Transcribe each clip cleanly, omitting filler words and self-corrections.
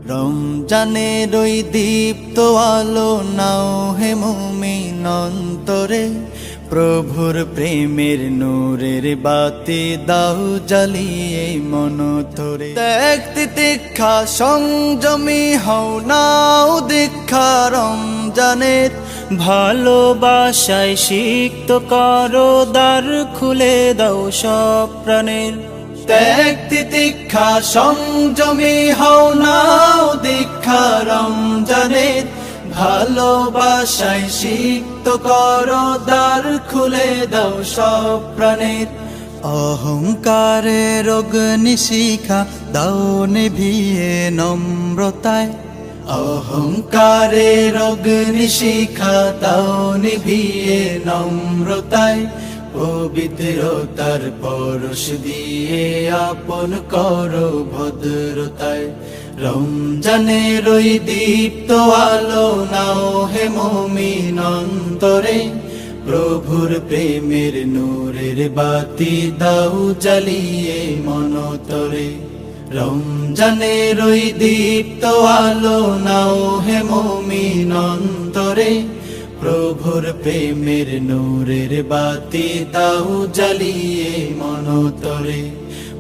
রমজানের ওই দীপ্ত আলো নাও হে মুমিন অন্তরে, প্রভুর প্রেমের নূরের বাতি দাও জ্বালিয়ে মন ধরে। ত্যাগ তিতিক্ষা সংযমী হও নাও দীক্ষা রমজানের, ভালোবাসায় সিক্ত করো দ্বার খুলে দাও সব প্রাণের। ত্যাগ তিতিক্ষা সংযমী হও নাও দীক্ষা রমজানের, ভালোবাসায় সিক্ত করো দ্বার খুলে দাও সব প্রাণের। অহংকারের অগ্নিশিখা দাও নিভিয়ে নম্রতায়, অহংকারের অগ্নিশিখা দাও নিভিয়ে নম্রতায়। পবিত্রতার পরশ দিয়ে আপন করো ভদ্রতায়। রমজানের ওই দীপ্ত আলো নাও হে মুমিন অন্তরে, প্রভুর প্রেমের নূরের বাতি দাও জ্বালিয়ে মন তরে। রমজানের ওই দীপ্ত আলো নাও হে মুমিন অন্তরে, প্রভুর প্রেমের নূরের বাতি দাও জ্বালিয়ে মন তরে।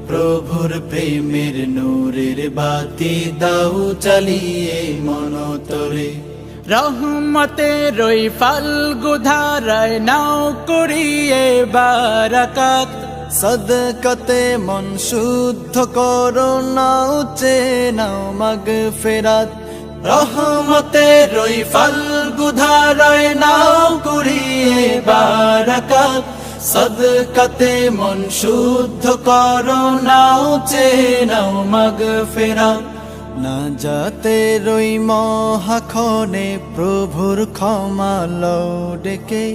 প্রভুর প্রেমের নূরের বাতি দাও জ্বালিয়ে মন তরে। রহমতের ওই ফাল্গু ধারায় নাও করিয়ে বারাকাত, সদকাতে মন শুদ্ধ করো নাও চেনাও মাগফিরাত। রহমতের ওই ফাল্গু ধারায় নাও করিয়ে বারাকাত, সদকাতে মন শুদ্ধ করো নাও চেনাও মাগফিরাত। না যাতে রই মহাক্ষণে প্রভুর ক্ষমা লও ডেকে,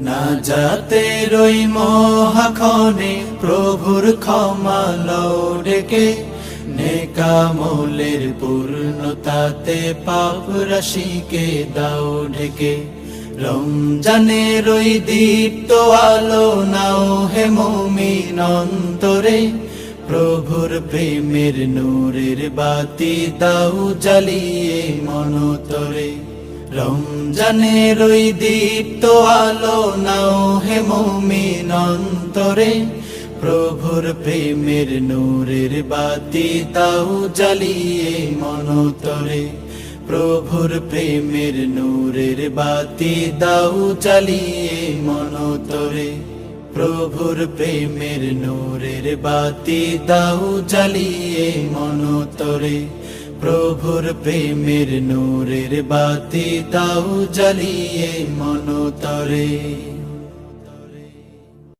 না যাতে রই মহাক্ষণে প্রভুর ক্ষমা লও ডেকে। নেকামলের পূর্ণতাতে পাপ রাশিকে দাও ঢেকে। রমজানের ওই দীপ্ত আলো নাও হে মুমিন অন্তরে, প্রভুর প্রেমের নূরের বাতি দাও জ্বালিয়ে মন তরে। রমজানের ওই দীপ্ত আলো নাও হে মুমিন অন্তরে, প্রভুর প্রেমের নূরের বাতি দাও জ্বালিয়ে মন তরে। প্রভুর প্রেমের নূরের বাতি দাও জ্বালিয়ে মন তরে। প্রভুর প্রেমের নূরের বাতি দাও জ্বালিয়ে মন তরে। প্রভুর প্রেমের নূরের বাতি দাও জ্বালিয়ে মন তরে।